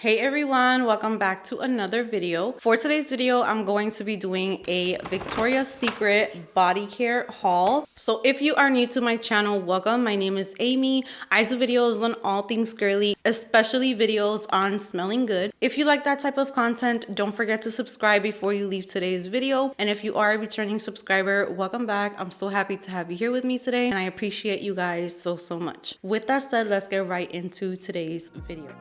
Hey everyone, welcome back to another video. For today's video, I'm going to be doing a Victoria's Secret body care haul. So if you are new to my channel, welcome. My name is Amy. I do videos on all things girly, especially videos on smelling good. If you like that type of content, don't forget to subscribe before you leave today's video. And if you are a returning subscriber, welcome back. I'm so happy to have you here with me today, and I appreciate you guys so much. With that said, let's get right into today's video.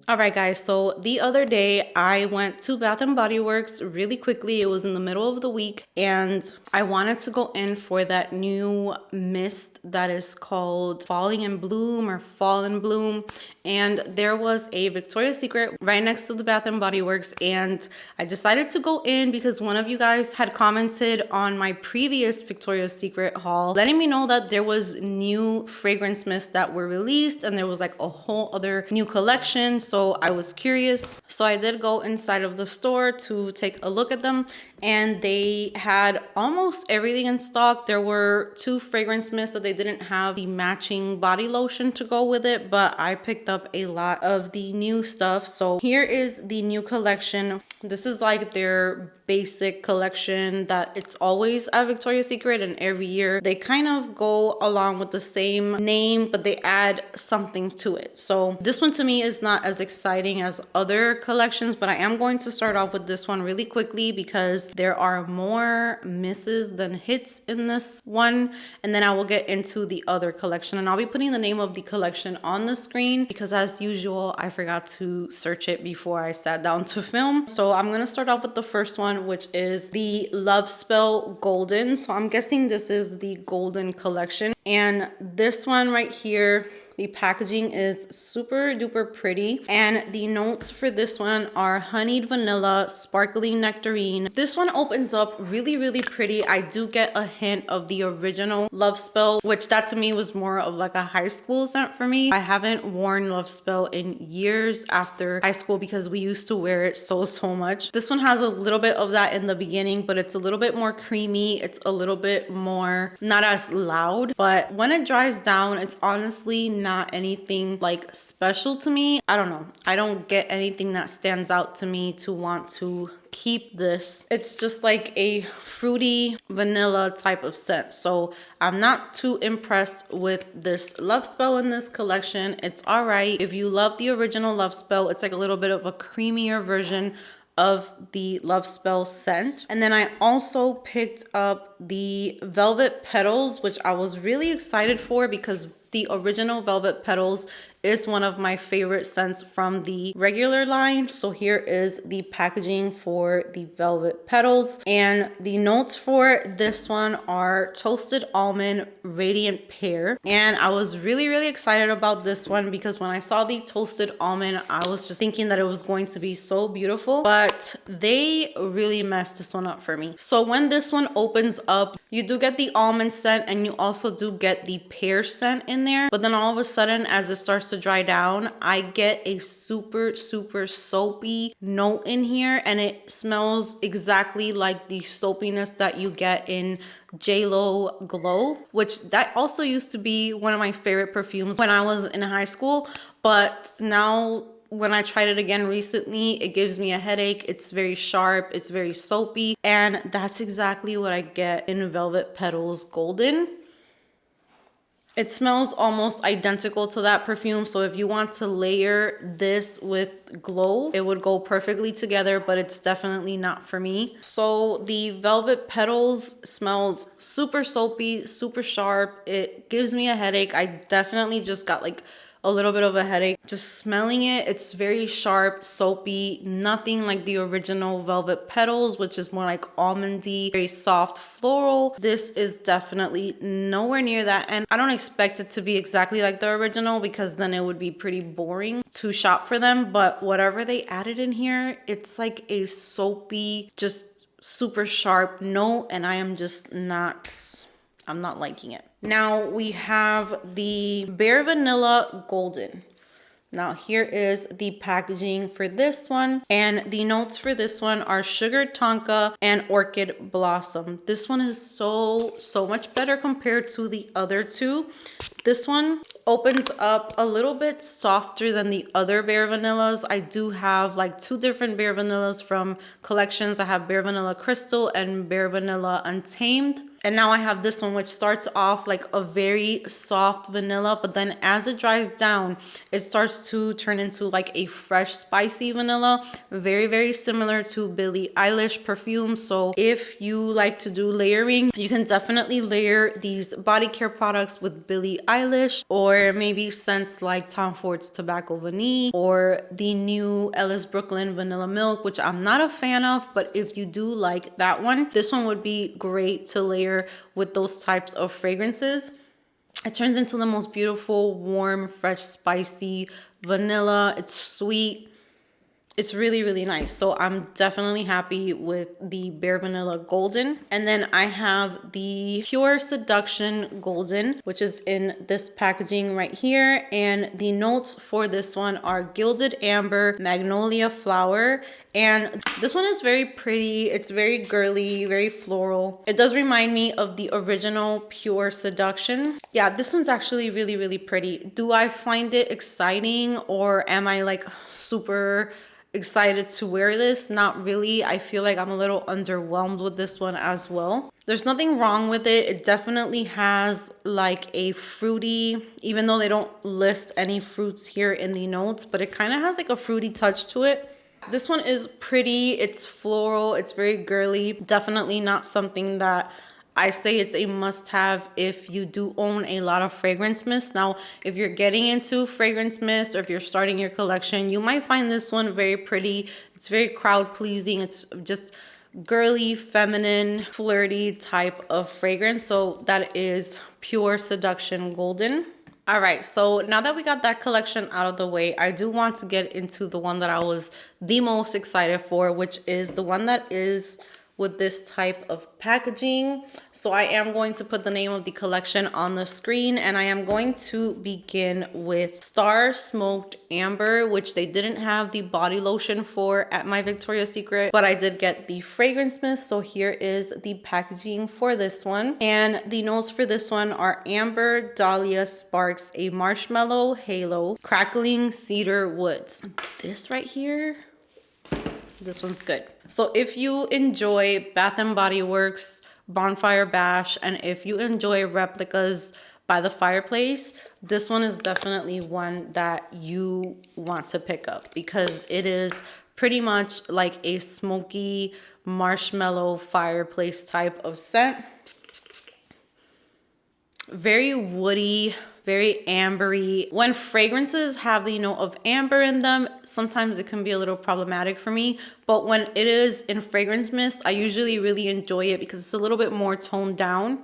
Alright guys, so the other day I went to Bath & Body Works really quickly. It was in the middle of the week and I wanted to go in for that new mist that is called Falling in Bloom or Fall in Bloom. And there was a Victoria's Secret right next to the Bath & Body Works, and I decided to go in because one of you guys had commented on my previous Victoria's Secret haul letting me know that there was new fragrance mists that were released and there was like a whole other new collection. So I was curious. So I did go inside of the store to take a look at them, and they had almost everything in stock. There were two fragrance mists that they didn't have the matching body lotion to go with it, but I picked up a lot of the new stuff. So here is the new collection. This is like their basic collection that it's always at Victoria's Secret, and every year they kind of go along with the same name but they add something to it. So this one to me is not as exciting as other collections, but I am going to start off with this one really quickly because there are more misses than hits in this one, and then I will get into the other collection, and I'll be putting the name of the collection on the screen because as usual I forgot to search it before I sat down to film. So I'm gonna start off with the first one, which is the Love Spell Golden. So I'm guessing this is the Golden collection, and this one right here, the packaging is super duper pretty, and the notes for this one are honeyed vanilla, sparkling nectarine. This one opens up really pretty. I do get a hint of the original Love Spell, which that to me was more of like a high school scent for me. I haven't worn Love Spell in years after high school because we used to wear it so much. This one has a little bit of that in the beginning, but it's a little bit more creamy. It's a little bit more, not as loud, but when it dries down, it's honestly not anything like special to me. I don't know. I don't get anything that stands out to me to want to keep this. It's just like a fruity vanilla type of scent. So I'm not too impressed with this Love Spell in this collection. It's all right. If you love the original Love Spell, it's like a little bit of a creamier version of the Love Spell scent. And then I also picked up the Velvet Petals, which I was really excited for because the original Velvet Petals is one of my favorite scents from the regular line. So here is the packaging for the Velvet Petals, and the notes for this one are toasted almond, radiant pear. And I was really excited about this one because when I saw the toasted almond, I was just thinking that it was going to be so beautiful, but they really messed this one up for me. So when this one opens up, you do get the almond scent and you also do get the pear scent in there, but then all of a sudden as it starts to dry down, I get a super soapy note in here, and it smells exactly like the soapiness that you get in JLo Glow, which that also used to be one of my favorite perfumes when I was in high school, but now when I tried it again recently, it gives me a headache. It's very sharp, it's very soapy, and that's exactly what I get in Velvet Petals Golden. It smells almost identical to that perfume, so if you want to layer this with Glow, it would go perfectly together, but it's definitely not for me. So the Velvet Petals smells super soapy, super sharp. It gives me a headache. I definitely just got like a little bit of a headache just smelling it. It's very sharp, soapy, nothing like the original Velvet Petals, which is more like almondy, very soft floral. This is definitely nowhere near that, and I don't expect it to be exactly like the original because then it would be pretty boring to shop for them. But whatever they added in here, it's like a soapy, just super sharp note, and I'm not liking it. Now we have the Bare Vanilla Golden. Now here is the packaging for this one, and the notes for this one are sugar tonka and orchid blossom. This one is so much better compared to the other two. This one opens up a little bit softer than the other Bare Vanillas. I do have like two different Bare Vanillas from collections. I have Bare Vanilla Crystal and Bare Vanilla Untamed. And now I have this one, which starts off like a very soft vanilla, but then as it dries down, it starts to turn into like a fresh, spicy vanilla. Very similar to Billie Eilish perfume. So if you like to do layering, you can definitely layer these body care products with Billie Eilish, or maybe scents like Tom Ford's Tobacco Vanille, or the new Ellis Brooklyn Vanilla Milk, which I'm not a fan of, but if you do like that one, this one would be great to layer with those types of fragrances. It turns into the most beautiful, warm, fresh, spicy vanilla. It's sweet. It's really nice. So I'm definitely happy with the Bare Vanilla Golden. And then I have the Pure Seduction Golden, which is in this packaging right here. And the notes for this one are Gilded Amber, Magnolia Flower. And this one is very pretty. It's very girly, very floral. It does remind me of the original Pure Seduction. Yeah, this one's actually really pretty. Do I find it exciting, or am I like super excited to wear this? Not really. I feel like I'm a little underwhelmed with this one as well. There's nothing wrong with it. It definitely has like a fruity, even though they don't list any fruits here in the notes, but it kind of has like a fruity touch to it. This one is pretty. It's floral. It's very girly. Definitely not something that I say it's a must-have if you do own a lot of fragrance mist. Now, if you're getting into fragrance mist, or if you're starting your collection, you might find this one very pretty. It's very crowd-pleasing. It's just girly, feminine, flirty type of fragrance. So that is Pure Seduction Golden. All right, so now that we got that collection out of the way, I do want to get into the one that I was the most excited for, which is the one that is with this type of packaging. So I am going to put the name of the collection on the screen, and I am going to begin with Star Smoked Amber, which they didn't have the body lotion for at my Victoria's Secret, but I did get the fragrance mist. So here is the packaging for this one. And the notes for this one are Amber, Dahlia Sparks, a Marshmallow Halo, Crackling Cedar Woods. This right here, this one's good. So if you enjoy Bath & Body Works Bonfire Bash, and if you enjoy replicas by the fireplace, this one is definitely one that you want to pick up, because it is pretty much like a smoky marshmallow fireplace type of scent. Very woody, very ambery. When fragrances have the note of amber in them, sometimes it can be a little problematic for me. But when it is in fragrance mist, I usually really enjoy it because it's a little bit more toned down.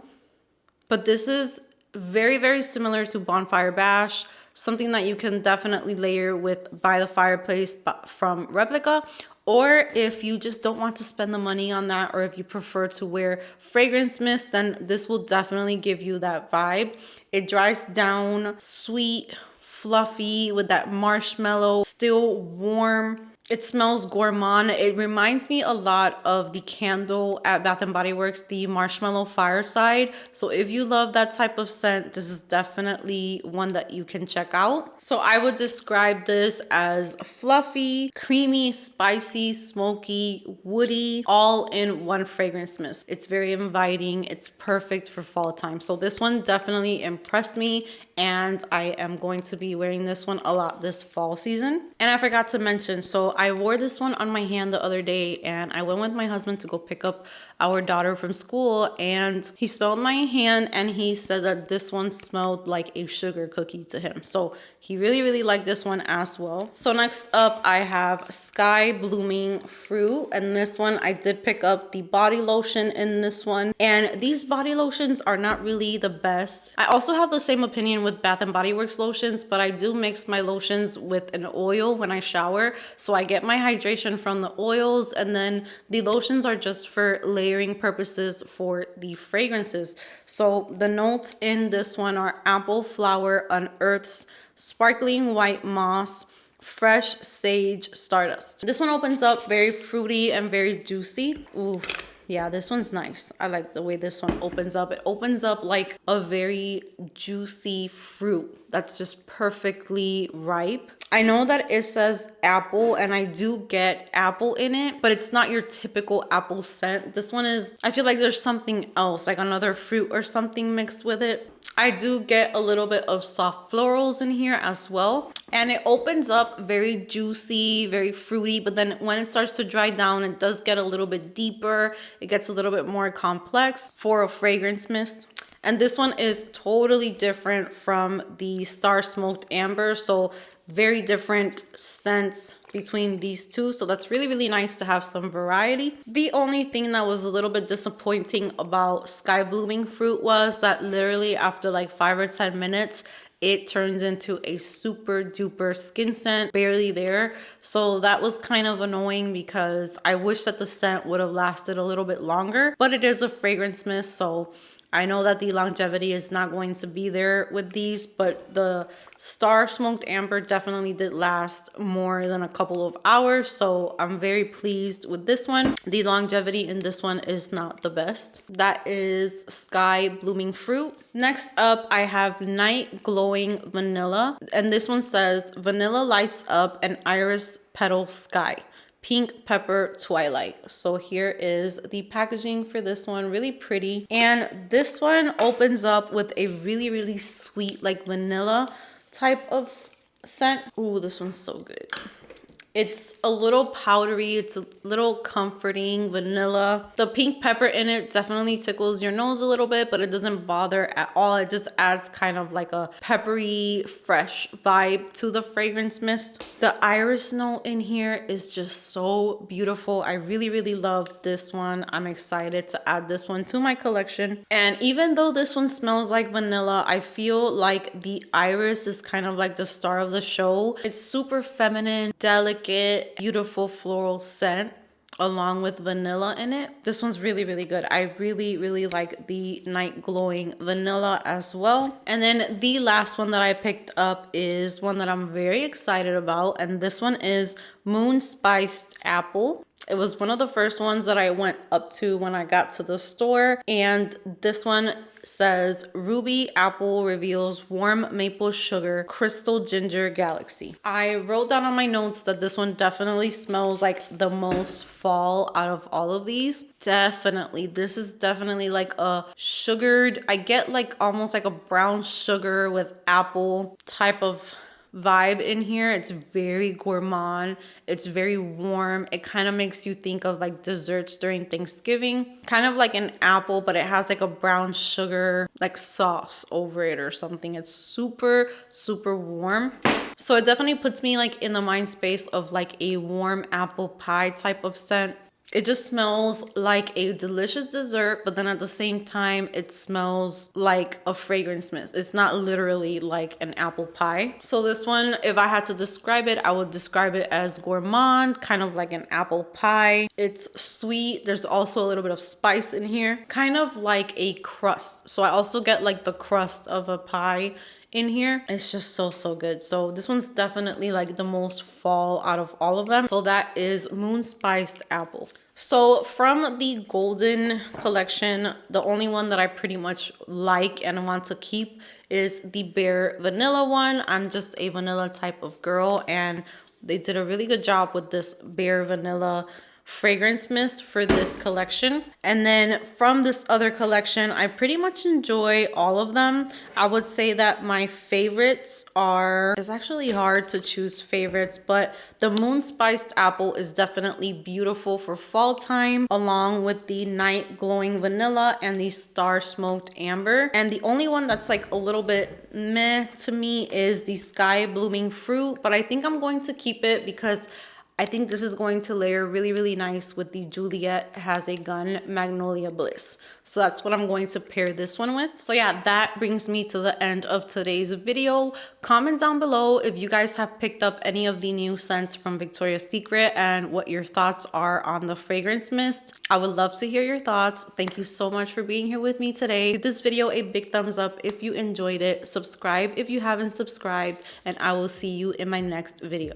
But this is very similar to Bonfire Bash, something that you can definitely layer with By the Fireplace from Replica. Or if you just don't want to spend the money on that, or if you prefer to wear fragrance mist, then this will definitely give you that vibe. It dries down sweet, fluffy, with that marshmallow, still warm. It smells gourmand. It reminds me a lot of the candle at Bath & Body Works, the Marshmallow Fireside. So if you love that type of scent, this is definitely one that you can check out. So I would describe this as fluffy, creamy, spicy, smoky, woody, all in one fragrance mist. It's very inviting. It's perfect for fall time. So this one definitely impressed me, and I am going to be wearing this one a lot this fall season. And I forgot to mention, so I wore this one on my hand the other day, and I went with my husband to go pick up our daughter from school, and he smelled my hand and he said that this one smelled like a sugar cookie to him. So he really liked this one as well. So next up, I have Sky Blooming Fruit, and this one I did pick up the body lotion in this one, and these body lotions are not really the best. I also have the same opinion with Bath & Body Works lotions, but I do mix my lotions with an oil when I shower, so I I get my hydration from the oils, and then the lotions are just for layering purposes for the fragrances. So the notes in this one are apple flower, unearths, sparkling white moss, fresh sage, stardust. This one opens up very fruity and very juicy. Ooh. Yeah, this one's nice. I like the way this one opens up. It opens up like a very juicy fruit that's just perfectly ripe. I know that it says apple, and I do get apple in it, but it's not your typical apple scent. This one is, I feel like there's something else, like another fruit or something mixed with it. I do get a little bit of soft florals in here as well. And it opens up very juicy, very fruity, but then when it starts to dry down, it does get a little bit deeper. It gets a little bit more complex for a fragrance mist. And this one is totally different from the Star Smoked Amber. So very different scents between these two. So that's really, really nice to have some variety. The only thing that was a little bit disappointing about Sky Blooming Fruit was that literally after like 5 or 10 minutes, it turns into a super duper skin scent, barely there. So that was kind of annoying because I wish that the scent would have lasted a little bit longer, but it is a fragrance mist. So I know that the longevity is not going to be there with these, but the Star Smoked Amber definitely did last more than a couple of hours. So I'm very pleased with this one. The longevity in this one is not the best. That is Sky Blooming Fruit. Next up, I have Night Glowing Vanilla. And this one says, vanilla lights up an iris petal sky. Pink Pepper Twilight. So here is the packaging for this one, really pretty. And this one opens up with a really, really sweet, like vanilla type of scent. Ooh, this one's so good. It's a little powdery, it's a little comforting, vanilla. The pink pepper in it definitely tickles your nose a little bit, but it doesn't bother at all. It just adds kind of like a peppery, fresh vibe to the fragrance mist. The iris note in here is just so beautiful. I really, really love this one. I'm excited to add this one to my collection. And even though this one smells like vanilla, I feel like the iris is kind of like the star of the show. It's super feminine, delicate, beautiful floral scent along with vanilla in it. This one's really, really good. I really, really like the Night Glowing Vanilla as well. And then the last one that I picked up is one that I'm very excited about, and this one is Moon Spiced Apple. It was one of the first ones that I went up to when I got to the store, and this one says Ruby Apple reveals warm maple sugar crystal ginger galaxy. I wrote down on my notes that this one definitely smells like the most fall out of all of these. Definitely, this is definitely like a sugared, I get like almost like a brown sugar with apple type of vibe in here. It's very gourmand, it's very warm. It kind of makes you think of like desserts during Thanksgiving, kind of like an apple, but it has like a brown sugar like sauce over it or something. It's super, super warm. So it definitely puts me like in the mind space of like a warm apple pie type of scent. It just smells like a delicious dessert, but then at the same time, it smells like a fragrance mist. It's not literally like an apple pie. So this one, if I had to describe it, I would describe it as gourmand, kind of like an apple pie. It's sweet. There's also a little bit of spice in here, kind of like a crust. So I also get like the crust of a pie in here. It's just so, so good. So this one's definitely like the most fall out of all of them. So that is Moon Spiced Apple. So from the Golden collection, the only one that I pretty much like and want to keep is the Bare Vanilla one. I'm just a vanilla type of girl, and they did a really good job with this Bare Vanilla fragrance mist for this collection. And then from this other collection, I pretty much enjoy all of them. I would say that my favorites are, it's actually hard to choose favorites, but the Moon Spiced Apple is definitely beautiful for fall time, along with the Night Glowing Vanilla and the Star Smoked Amber. And the only one that's like a little bit meh to me is the Sky Blooming Fruit, but I think I'm going to keep it because I think this is going to layer really, really nice with the Juliet Has a Gun Magnolia Bliss. So that's what I'm going to pair this one with. So yeah, that brings me to the end of today's video. Comment down below if you guys have picked up any of the new scents from Victoria's Secret and what your thoughts are on the fragrance mist. I would love to hear your thoughts. Thank you so much for being here with me today. Give this video a big thumbs up if you enjoyed it. Subscribe if you haven't subscribed, and I will see you in my next video.